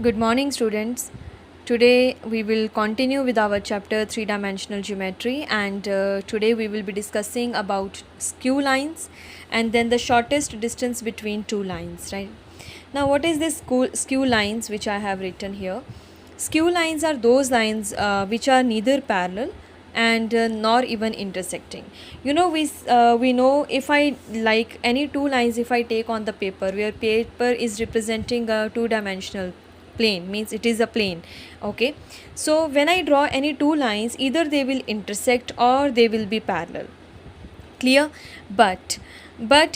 Good morning, students. Today we will continue with our chapter three-dimensional geometry, and today we will be discussing about skew lines and then the shortest distance between two lines, right? Now, what is this skew lines which I have written here? Skew lines are those lines which are neither parallel and nor even intersecting. We know, if I like any two lines, if I take on the paper, where paper is representing a two-dimensional plane, means it is a plane. Okay, so when I draw any two lines, either they will intersect or they will be parallel. Clear? But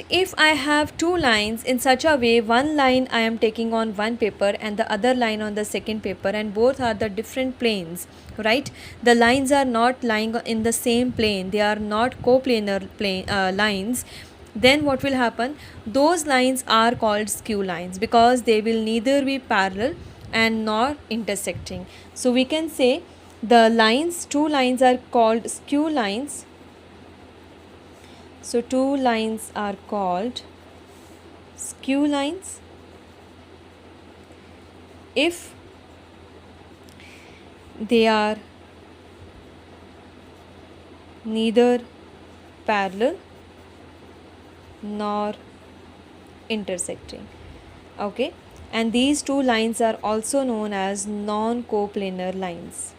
if I have two lines in such a way, one line I am taking on one paper and the other line on the second paper, and both are the different planes, right? The lines are not lying in the same plane, they are not coplanar lines. Then what will happen? Those lines are called skew lines because they will neither be parallel and nor intersecting. So we can say two lines are called skew lines. So two lines are called skew lines if they are neither parallel nor intersecting. Okay, and these two lines are also known as non-coplanar lines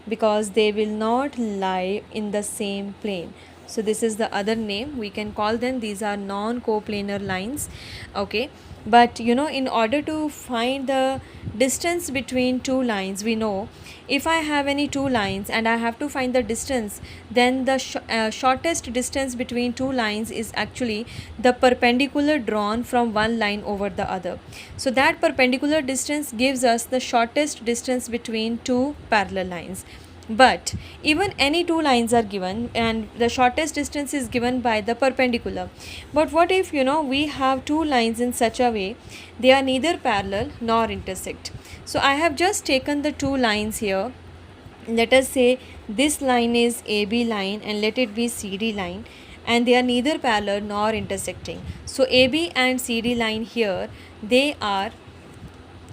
because they will not lie in the same plane. So this is the other name, we can call them, these are non-coplanar lines. Okay, but in order to find the distance between two lines, we know if I have any two lines and I have to find the distance, then the shortest distance between two lines is actually the perpendicular drawn from one line over the other. So that perpendicular distance gives us the shortest distance between two parallel lines. But even any two lines are given and the shortest distance is given by the perpendicular. But what if we have two lines in such a way they are neither parallel nor intersect? So I have just taken the two lines here. Let us say this line is AB line and let it be CD line, and they are neither parallel nor intersecting. So AB and CD line here, they are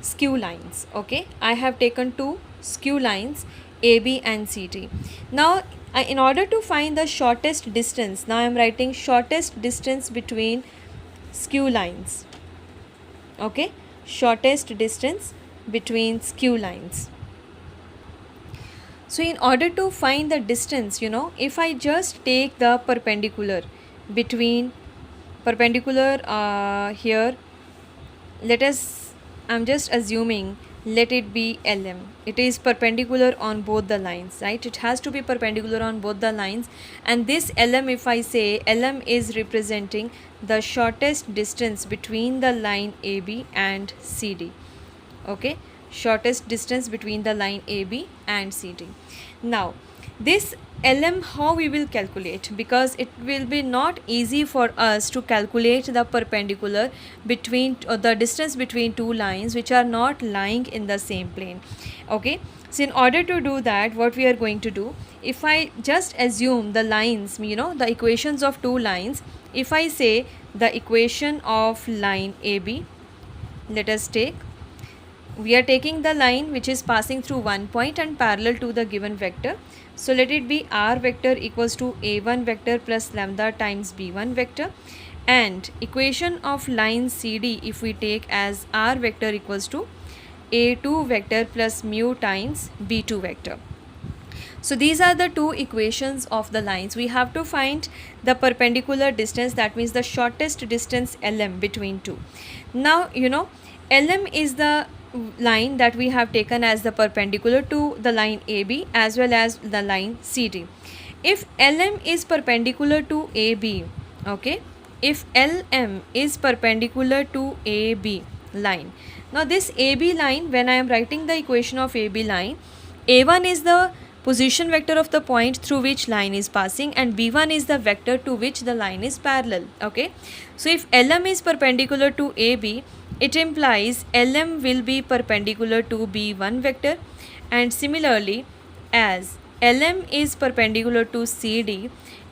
skew lines. Okay, I have taken two skew lines, AB and CD. Now in order to find the shortest distance, now I am writing shortest distance between skew lines. Okay, shortest distance between skew lines. So in order to find the distance, if I just take the perpendicular between here, I'm just assuming, let it be LM. It is perpendicular on both the lines, right? It has to be perpendicular on both the lines. And this LM, if I say LM is representing the shortest distance between the line AB and CD. Okay, shortest distance between the line AB and CD. Now this LM, how we will calculate, because it will be not easy for us to calculate the perpendicular between the distance between two lines which are not lying in the same plane. Okay, so in order to do that, what we are going to do, if I just assume the lines, the equations of two lines, if I say the equation of line AB, let us take, we are taking the line which is passing through one point and parallel to the given vector. So let it be r vector equals to a1 vector plus lambda times b1 vector, and equation of line CD, if we take as r vector equals to a2 vector plus mu times b2 vector. So these are the two equations of the lines. We have to find the perpendicular distance, that means the shortest distance LM between two. Now LM is the line that we have taken as the perpendicular to the line AB as well as the line CD. If LM is perpendicular to AB, okay, if LM is perpendicular to AB line, now this AB line, when I am writing the equation of AB line, A1 is the position vector of the point through which line is passing and B1 is the vector to which the line is parallel. Okay, so if LM is perpendicular to AB, it implies LM will be perpendicular to B1 vector, and similarly as LM is perpendicular to CD,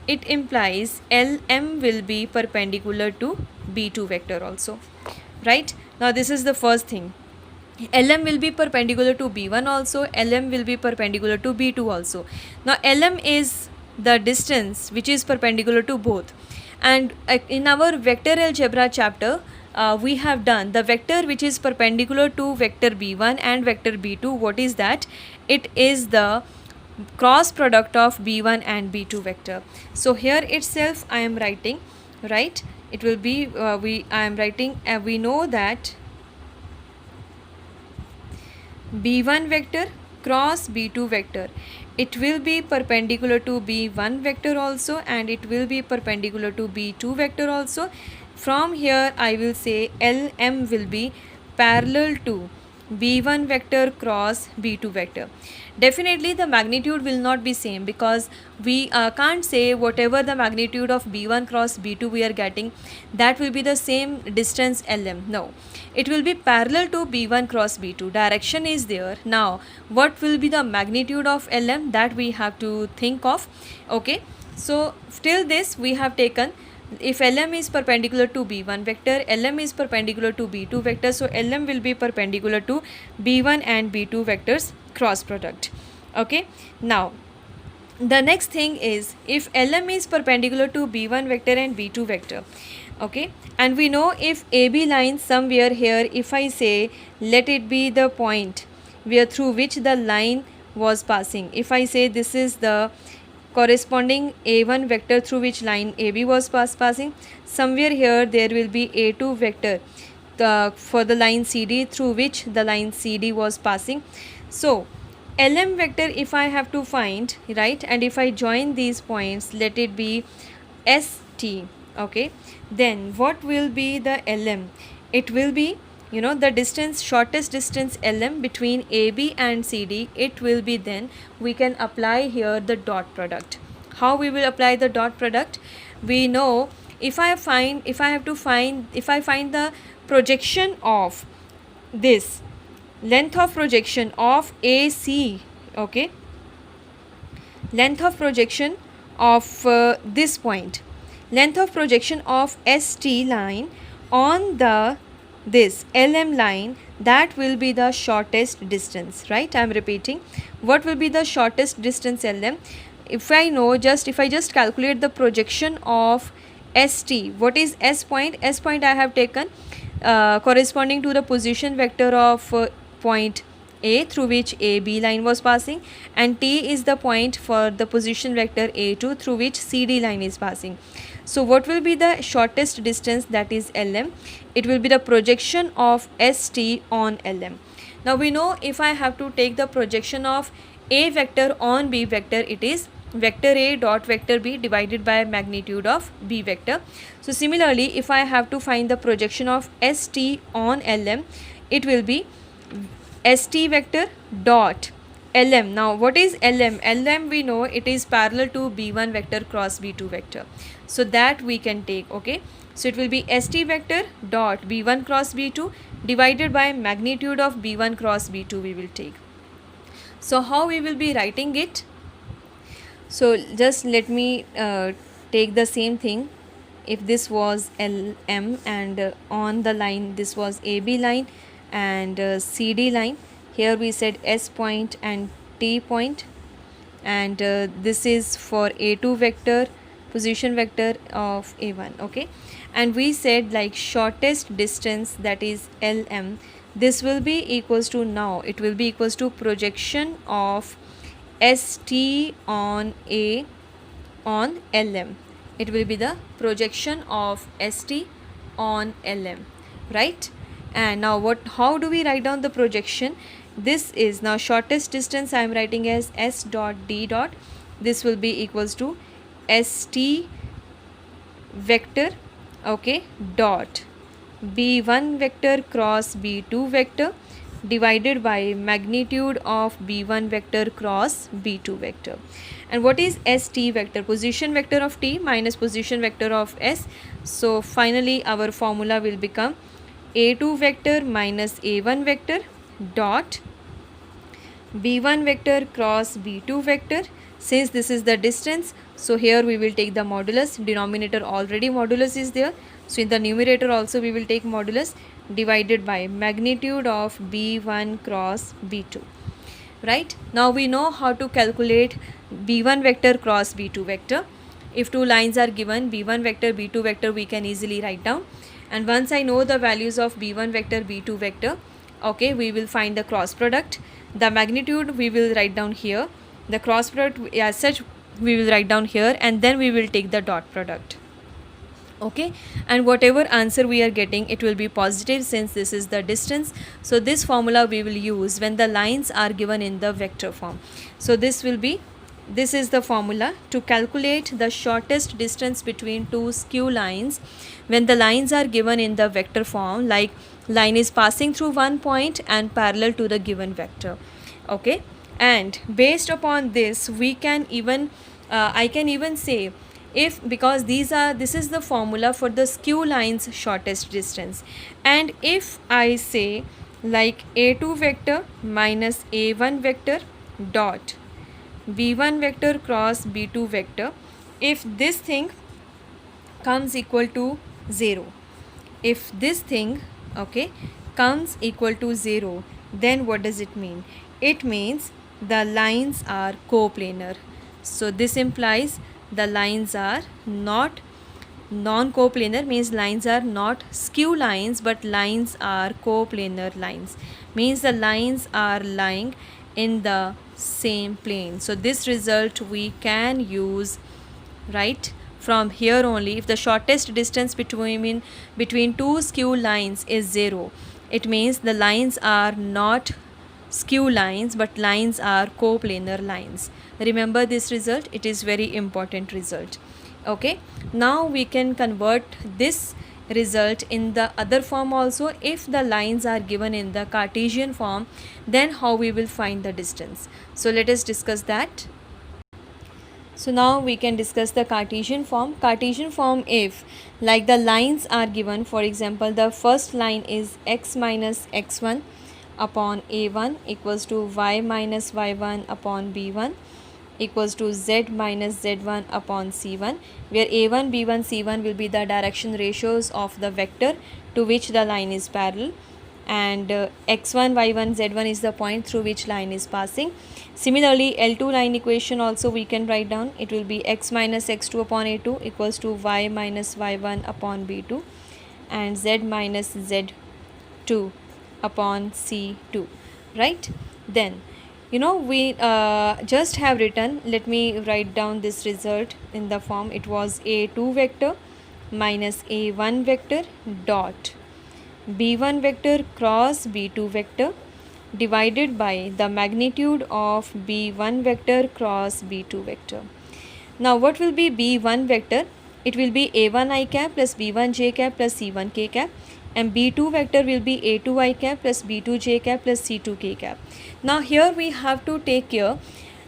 it implies LM will be perpendicular to B2 vector also, right? Now this is the first thing. LM will be perpendicular to B1 also, LM will be perpendicular to B2 also. Now LM is the distance which is perpendicular to both, and in our vector algebra chapter we have done the vector which is perpendicular to vector B1 and vector B2. What is that? It is the cross product of B1 and B2 vector. So here itself I am writing, right, it will be I am writing we know that B1 vector cross B2 vector, it will be perpendicular to B1 vector also, and it will be perpendicular to B2 vector also. From here I will say LM will be parallel to B1 vector cross B2 vector. Definitely the magnitude will not be same, because we can't say whatever the magnitude of B1 cross B2 we are getting, that will be the same distance LM. No, it will be parallel to B1 cross B2. Direction is there. Now what will be the magnitude of LM, that we have to think of. Okay, so till this we have taken, if LM is perpendicular to B1 vector, LM is perpendicular to B2 vector, so LM will be perpendicular to B1 and B2 vectors cross product. Okay, now the next thing is, if LM is perpendicular to B1 vector and B2 vector, okay, and we know if AB line somewhere here, if I say let it be the point where through which the line was passing, if I say this is the corresponding A1 vector through which line AB was passing, somewhere here there will be A2 vector for the line CD through which the line CD was passing. So LM vector if I have to find, right, and if I join these points, let it be ST, okay, then what will be the LM? It will be, the distance, shortest distance LM between AB and CD. It will be, then we can apply here the dot product. How we will apply the dot product? We know if I find the projection of this length of projection of AC, okay, length of projection of this point, length of projection of ST line on the this LM line, that will be the shortest distance, right? I am repeating, what will be the shortest distance LM? If I just calculate the projection of ST, what is S point? S point I have taken corresponding to the position vector of point A through which AB line was passing, and T is the point for the position vector A2 through which CD line is passing. So what will be the shortest distance, that is LM? It will be the projection of ST on LM. Now we know if I have to take the projection of A vector on B vector, it is vector A dot vector B divided by magnitude of B vector. So similarly, if I have to find the projection of ST on LM, it will be ST vector dot LM. Now what is LM? LM we know it is parallel to B1 vector cross B2 vector. So that we can take, okay. So it will be ST vector dot B1 cross B2 divided by magnitude of B1 cross B2 we will take. So how we will be writing it? So just let me take the same thing. If this was LM and on the line this was AB line and CD line, here we said S point and T point, and this is for A2 vector, position vector of A1, okay, and we said like shortest distance, that is LM, this will be equals to, now it will be equals to projection of ST on A on LM. It will be the projection of ST on LM, right? And now how do we write down the projection? This is now shortest distance I am writing as S dot D dot, this will be equals to ST vector, okay, dot B1 vector cross B2 vector divided by magnitude of B1 vector cross B2 vector. And what is ST vector? Position vector of T minus position vector of S. So finally our formula will become A2 vector minus A1 vector dot B1 vector cross B2 vector. Since this is the distance, so here we will take the modulus, denominator already modulus is there, so in the numerator also we will take modulus, divided by magnitude of b1 cross b2. Right, now we know how to calculate b1 vector cross b2 vector. If two lines are given, b1 vector b2 vector, we can easily write down. And once I know the values of b1 vector b2 vector, okay, we will find the cross product. The magnitude we will write down here, the cross product as such we will write down here, and then we will take the dot product. Okay, and whatever answer we are getting, it will be positive since this is the distance. So this formula we will use when the lines are given in the vector form. So this is the formula to calculate the shortest distance between two skew lines when the lines are given in the vector form, like line is passing through one point and parallel to the given vector. Okay, and based upon this we can even I can even say, if because this is the formula for the skew lines shortest distance, and if I say like a2 vector minus a1 vector dot b1 vector cross b2 vector, if this thing comes equal to 0, if this thing, okay, comes equal to 0, then what does it mean? It means the lines are coplanar. So this implies the lines are not non-coplanar, means lines are not skew lines but lines are coplanar lines, means the lines are lying in the same plane. So this result we can use right from here only. If the shortest distance between two skew lines is 0, it means the lines are not skew lines but lines are coplanar lines. Remember this result, it is very important result. Okay, now we can convert this result in the other form also. If the lines are given in the Cartesian form, then how we will find the distance? So let us discuss that. So now we can discuss the Cartesian form. Cartesian form, if like the lines are given, for example the first line is x minus x1 upon a1 equals to y minus y1 upon b1 equals to z minus z1 upon c1, where a1, b1, c1 will be the direction ratios of the vector to which the line is parallel, and x1, y1, z1 is the point through which line is passing. Similarly, L2 line equation also we can write down. It will be x minus x2 upon a2 equals to y minus y1 upon b2 and z minus z2 upon c2, right? Then we just have written, let me write down this result in the form. It was a2 vector minus a1 vector dot b1 vector cross b2 vector divided by the magnitude of b1 vector cross b2 vector. Now what will be b1 vector? It will be a1 I cap plus b1 j cap plus c1 k cap, and b2 vector will be a2 I cap plus b2 j cap plus c2 k cap. Now here we have to take care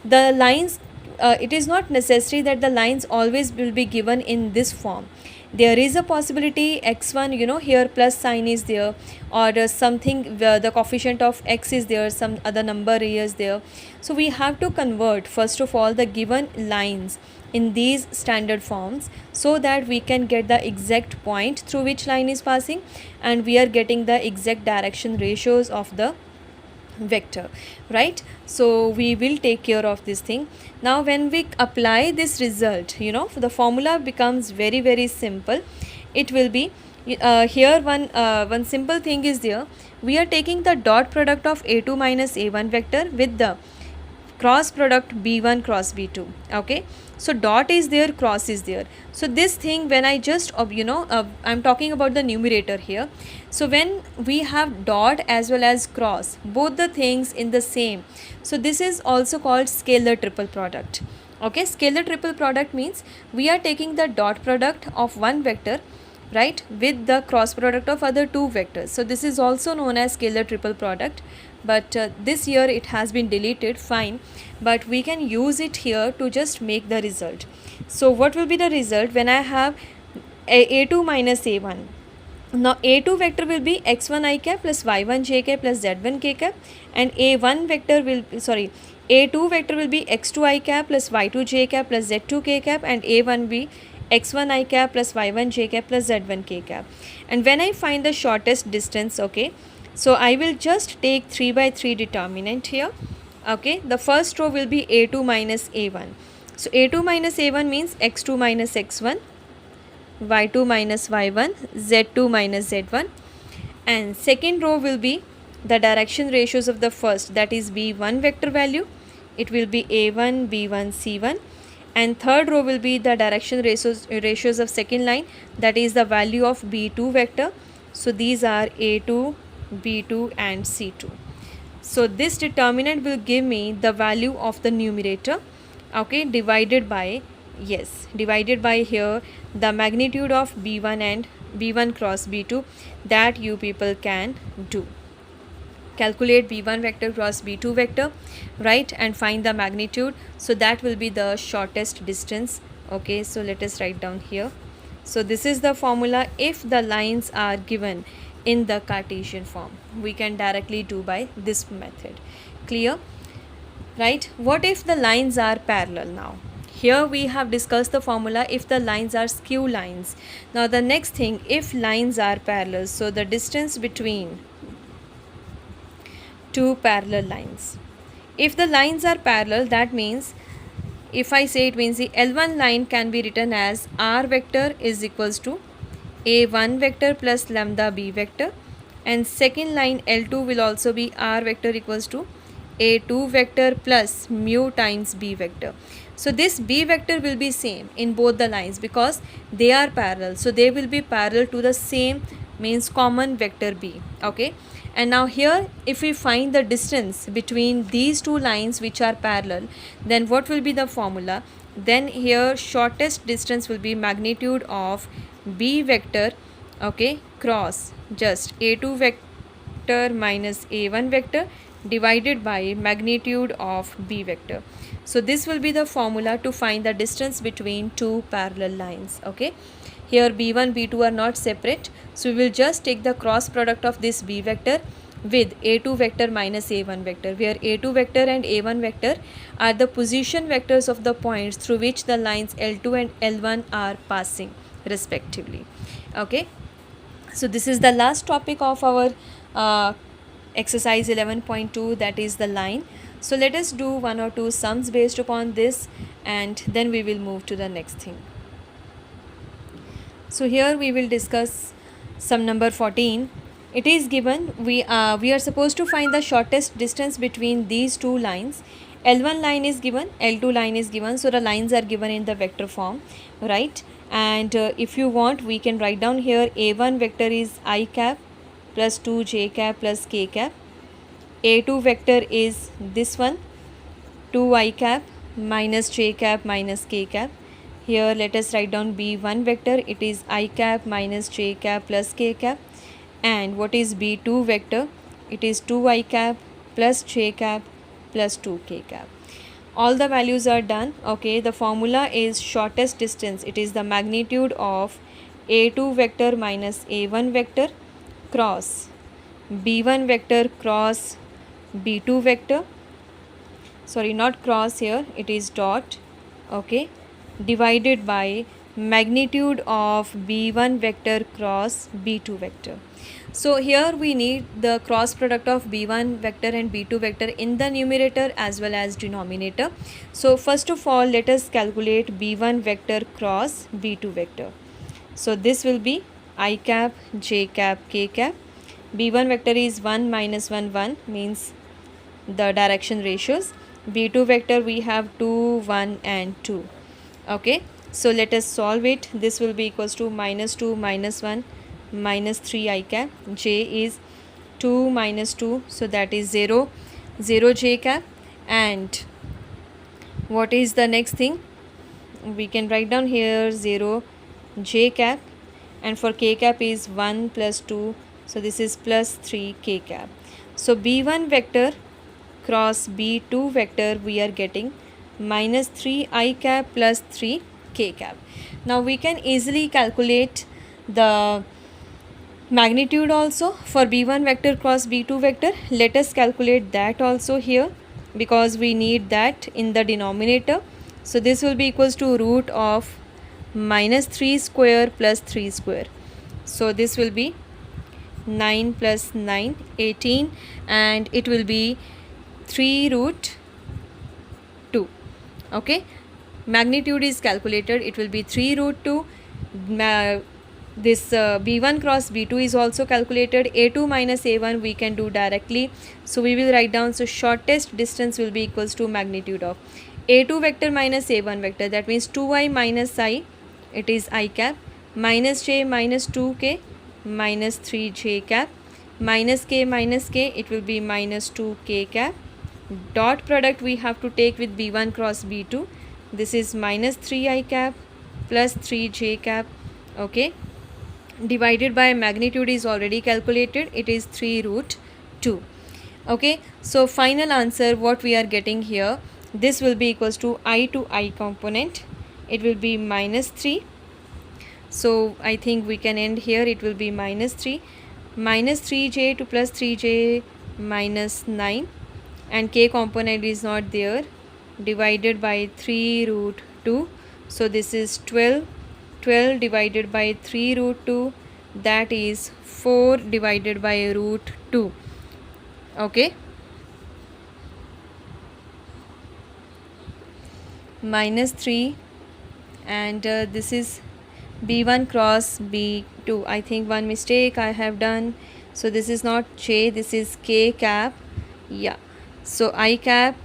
the lines, it is not necessary that the lines always will be given in this form. There is a possibility x1, here plus sign is there, or something where the coefficient of x is there, some other number is there. So we have to convert first of all the given lines in these standard forms so that we can get the exact point through which line is passing, and we are getting the exact direction ratios of the vector, right? So we will take care of this thing. Now when we apply this result, the formula becomes very, very simple. It will be here one simple thing is there. We are taking the dot product of a2 minus a1 vector with the cross product b1 cross b2. Okay, so dot is there, cross is there. So this thing, when I just I'm talking about the numerator here. So when we have dot as well as cross, both the things in the same, so this is also called scalar triple product. Okay, scalar triple product means we are taking the dot product of one vector, right, with the cross product of other two vectors. So this is also known as scalar triple product, but this year it has been deleted, fine, but we can use it here to just make the result. So what will be the result when I have a2 minus a1? Now a2 vector will be x1 I cap plus y1 j cap plus z1 k cap, and a1 vector will a2 vector will be x2 I cap plus y2 j cap plus z2 k cap, and a1 be x1 I cap plus y1 j cap plus z1 k cap. And when I find the shortest distance, okay, so I will just take 3 by 3 determinant here. Okay, the first row will be a2 minus a1. So a2 minus a1 means x2 minus x1, y2 minus y1, z2 minus z1. And second row will be the direction ratios of the first, that is b1 vector value. It will be a1 b1 c1. And third row will be the direction ratios of second line, that is the value of b2 vector. So these are a2, b2 and c2. So this determinant will give me the value of the numerator, okay, divided by, yes, divided by here the magnitude of b1 and b1 cross b2, that you people can do. Calculate b1 vector cross b2 vector, right, and find the magnitude. So that will be the shortest distance. Okay, so let us write down here. So this is the formula. If the lines are given in the Cartesian form, we can directly do by this method. Clear? Right? What if the lines are parallel now? Here we have discussed the formula if the lines are skew lines. Now the next thing, if lines are parallel, so the distance between two parallel lines. If the lines are parallel, that means, if I say, it means the L1 line can be written as R vector is equals to A1 vector plus lambda B vector, and second line L2 will also be R vector equals to A2 vector plus mu times B vector. So this B vector will be same in both the lines because they are parallel. So they will be parallel to the same, means common vector B. Okay. And now here, if we find the distance between these two lines which are parallel, then what will be the formula? Then here shortest distance will be magnitude of B vector, okay, cross just A2 vector minus A1 vector divided by magnitude of B vector. So this will be the formula to find the distance between two parallel lines. Okay, here b1 b2 are not separate, so we will just take the cross product of this B vector with A2 vector minus A1 vector, where A2 vector and A1 vector are the position vectors of the points through which the lines L2 and L1 are passing respectively. Okay, so this is the last topic of our exercise 11.2, that is the line. So let us do one or two sums based upon this, and then we will move to the next thing. So here we will discuss sum number 14. It is given we are supposed to find the shortest distance between these two lines. L1 line is given, L2 line is given, so the lines are given in the vector form, right? And if you want, we can write down here A1 vector is I cap plus 2 j cap plus k cap. A2 vector is this one, 2 I cap minus j cap minus k cap. Here let us write down B1 vector, it is I cap minus j cap plus k cap. And what is B2 vector? It is 2 I cap plus j cap plus 2 k cap. All the values are done. Okay, the formula is shortest distance. It is the magnitude of A2 vector minus A1 vector cross B1 vector cross B2 vector. Sorry, not cross here, it is dot. Okay, divided by magnitude of B1 vector cross B2 vector. So here we need the cross product of B1 vector and B2 vector in the numerator as well as denominator. So first of all, let us calculate B1 vector cross B2 vector. So this will be I cap, j cap, k cap. B1 vector is 1 minus 1 1, means the direction ratios. B2 vector we have 2 1 and 2. Okay, so let us solve it. This will be equals to minus 2 minus 1 minus 3 I cap. J is 2 minus 2, so that is 0 0 j cap. And what is the next thing? We can write down here 0 j cap, and for k cap is 1 plus 2, so this is plus 3 k cap. So B1 vector cross B2 vector we are getting minus 3 I cap plus 3 k cap. Now we can easily calculate the magnitude also for B1 vector cross B2 vector. Let us calculate that also here, because we need that in the denominator. So this will be equals to root of minus 3 square plus 3 square. So this will be 9 plus 9, 18, and it will be 3 root 2. Okay, magnitude is calculated, it will be 3 root 2. This b1 cross b2 is also calculated. a2 minus a1 we can do directly, so we will write down, so shortest distance will be equals to magnitude of a2 vector minus a1 vector, that means 2i minus I, it is I cap, minus j minus 2k minus 3j cap, minus k, it will be minus 2k cap. Dot product we have to take with b1 cross b2, this is minus 3i cap plus 3j cap. Okay, divided by magnitude is already calculated, it is 3 root 2. Okay, so final answer what we are getting here, this will be equals to I to I component, it will be minus 3. So I think we can end here, it will be minus 3, minus 3j to plus 3j minus 9, and k component is not there, divided by 3 root 2. So this is 12, 12 divided by 3 root 2, that is 4 divided by root 2. Okay, minus 3, and this is b1 cross b2, I think one mistake I have done, so this is not j, this is k cap. Yeah, so I cap,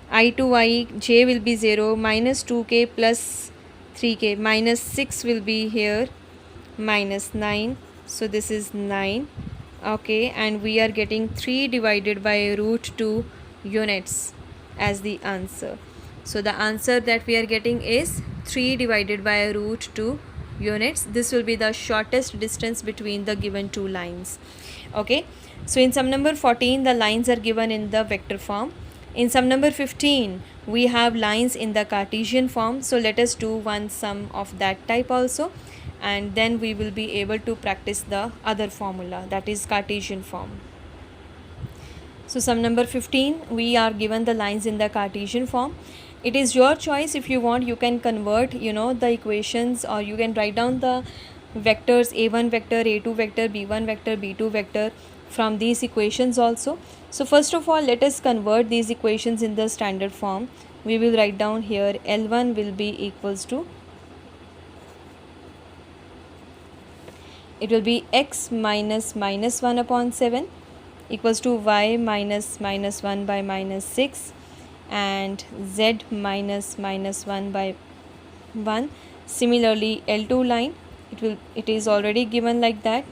I to I, j will be 0, minus 2k plus 3k, minus 6 will be here, minus 9, so this is 9. Okay, and we are getting 3 divided by root 2 units as the answer. So the answer that we are getting is 3 divided by root 2 units. This will be the shortest distance between the given two lines. Okay, so in sum number 14 the lines are given in the vector form. In sum number 15 we have lines in the Cartesian form, so let us do one sum of that type also, and then we will be able to practice the other formula, that is Cartesian form. So sum number 15, we are given the lines in the Cartesian form. It is your choice, if you want you can convert the equations, or you can write down the vectors a1 vector, a2 vector, b1 vector, b2 vector from these equations also. So first of all let us convert these equations in the standard form. We will write down here L1 will be equals to, it will be x minus minus 1 upon 7 equals to y minus minus 1 by minus 6 and z minus minus 1 by 1. Similarly L2 line, it is already given like that,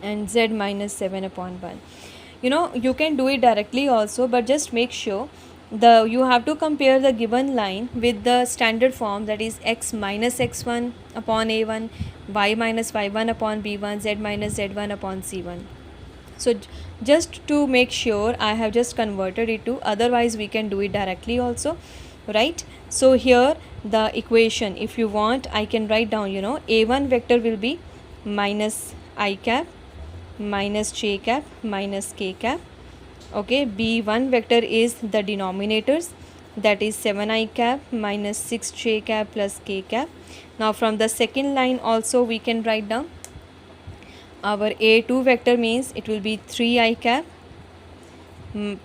and z minus 7 upon 1. You can do it directly also, but just make sure you have to compare the given line with the standard form, that is x minus x1 upon a1, y minus y1 upon b1, z minus z1 upon c1. So just to make sure I have just converted it to, otherwise we can do it directly also, right? So here the equation, if you want I can write down, a1 vector will be minus I cap minus j cap minus k cap. Okay, b1 vector is the denominators, that is 7i cap minus 6j cap plus k cap. Now from the second line also we can write down our a2 vector, means it will be 3i cap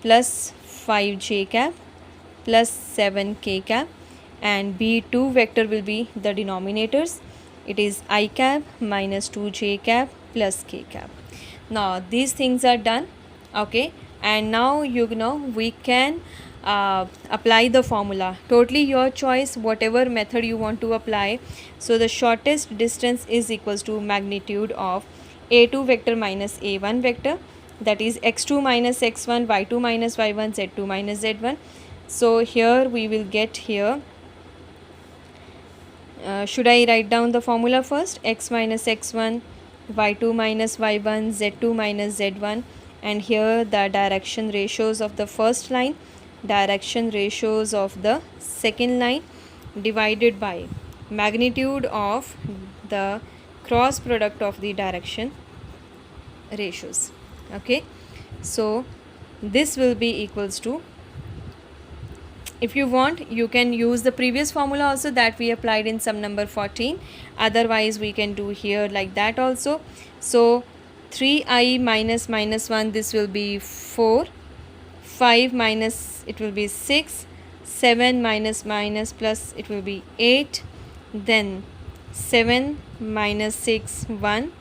plus 5j cap plus 7k cap, and b2 vector will be the denominators, it is I cap minus 2j cap plus k cap. Now these things are done. Okay, and now we can apply the formula, totally your choice, whatever method you want to apply. So the shortest distance is equals to magnitude of a2 vector minus a1 vector, that is x2 minus x1, y2 minus y1, z2 minus z1. So here we will get here, should I write down the formula first, x minus x1, y2 minus y1, z2 minus z1, and here the direction ratios of the first line, direction ratios of the second line, divided by magnitude of the cross product of the direction ratios. Okay, so this will be equals to, If you want, you can use the previous formula also that we applied in sum number 14. Otherwise we can do here like that also. So 3i minus minus 1, this will be 4, 5 minus it will be 6, 7 minus minus plus it will be 8, then 7 minus 6 1,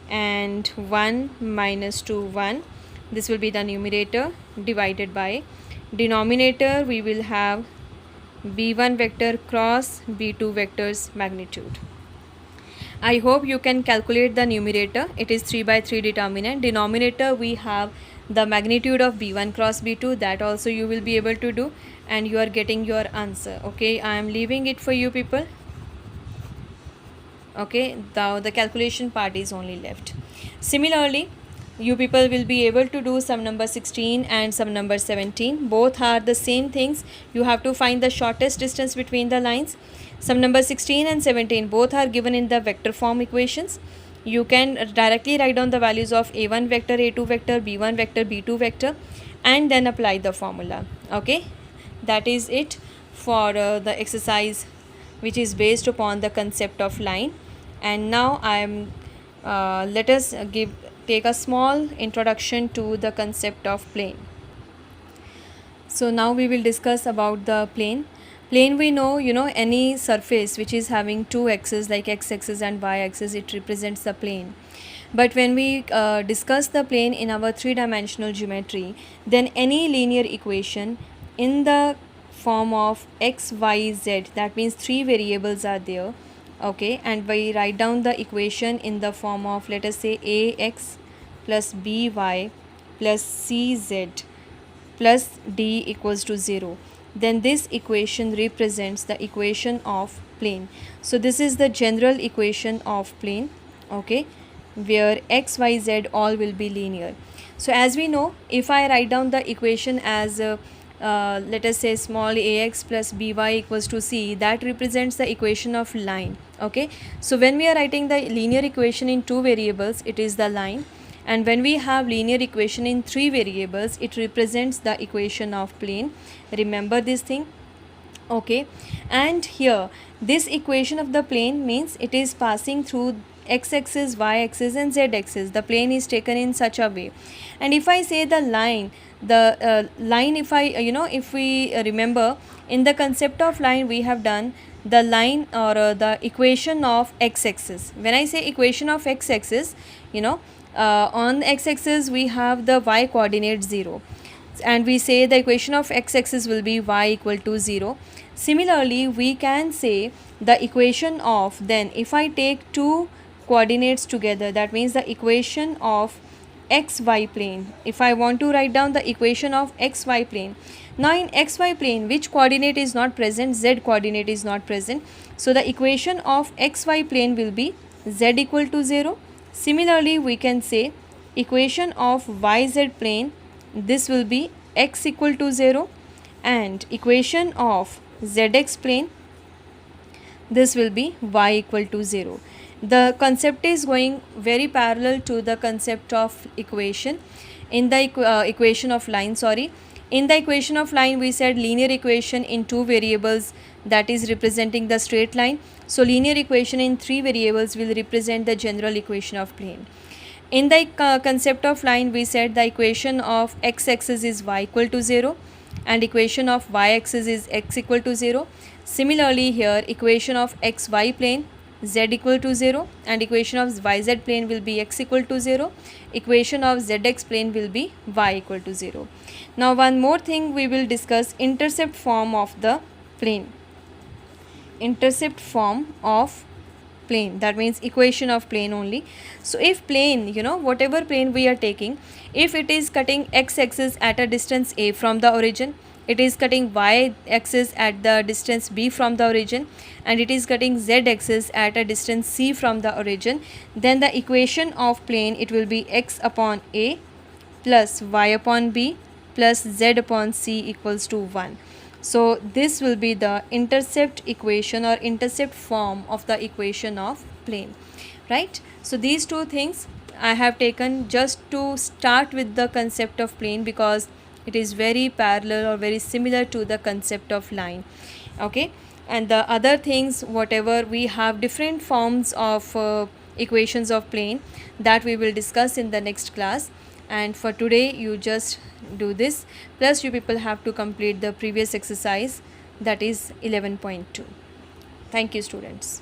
and 1 minus 2 1. This will be the numerator, divided by denominator we will have b1 vector cross b2 vectors magnitude. I hope you can calculate the numerator. It is 3 by 3 determinant. Denominator we have the magnitude of b1 cross b2, that also you will be able to do, and you are getting your answer. Okay, I am leaving it for you people. Okay, now the calculation part is only left. Similarly, you people will be able to do sum number 16 and sum number 17. Both are the same things. You have to find the shortest distance between the lines. Sum number 16 and 17 both are given in the vector form equations. You can directly write down the values of a1 vector, a2 vector, b1 vector, b2 vector, and then apply the formula. Okay, that is it for the exercise which is based upon the concept of line. And now I am let us take a small introduction to the concept of plane. So now we will discuss about the plane. Plane we know, any surface which is having two axes like x-axis and y-axis, it represents the plane. But when we discuss the plane in our three-dimensional geometry, then any linear equation in the form of x, y, z, that means three variables are there. Okay, and we write down the equation in the form of, let us say, ax plus by plus cz plus d equals to 0. Then this equation represents the equation of plane. So this is the general equation of plane, okay, where x, y, z all will be linear. So as we know, if I write down the equation as let us say small ax plus by equals to c, that represents the equation of line. Okay, so when we are writing the linear equation in two variables, it is the line, and when we have linear equation in three variables, it represents the equation of plane. Remember this thing. Okay, and here this equation of the plane means it is passing through x-axis, y-axis and z-axis. The plane is taken in such a way. And if I say the line, if I if we remember, in the concept of line we have done the line or the equation of x-axis. When I say equation of x-axis, on the x-axis we have the y coordinate 0, and we say the equation of x-axis will be y equal to 0. Similarly, we can say the equation of, then if I take two coordinates together, that means the equation of xy plane. If I want to write down the equation of xy plane, now in xy plane which coordinate is not present? Z coordinate is not present. So the equation of xy plane will be z equal to 0. Similarly, we can say equation of yz plane, this will be x equal to 0, and equation of zx plane, this will be y equal to 0. The concept is going very parallel to the concept of equation in the equation of line. In the equation of line, we said linear equation in two variables, that is representing the straight line. So linear equation in three variables will represent the general equation of plane. In the concept of line, we said the equation of x-axis is y equal to 0 and equation of y-axis is x equal to 0. Similarly, here equation of xy plane, z equal to 0, and equation of yz plane will be x equal to 0. Equation of zx plane will be y equal to 0. Now one more thing we will discuss, intercept form of the plane. Intercept form of plane, that means equation of plane only. So if plane, whatever plane we are taking, if it is cutting x-axis at a distance a from the origin, it is cutting y-axis at the distance b from the origin, and it is cutting z-axis at a distance c from the origin, then the equation of plane, it will be x upon a plus y upon b plus z upon c equals to 1. So this will be the intercept equation or intercept form of the equation of plane, right? So these two things I have taken just to start with the concept of plane, because It is very parallel or very similar to the concept of line. Okay, and the other things, whatever we have different forms of equations of plane, that we will discuss in the next class. And for today you just do this, plus you people have to complete the previous exercise, that is 11.2. Thank you, students.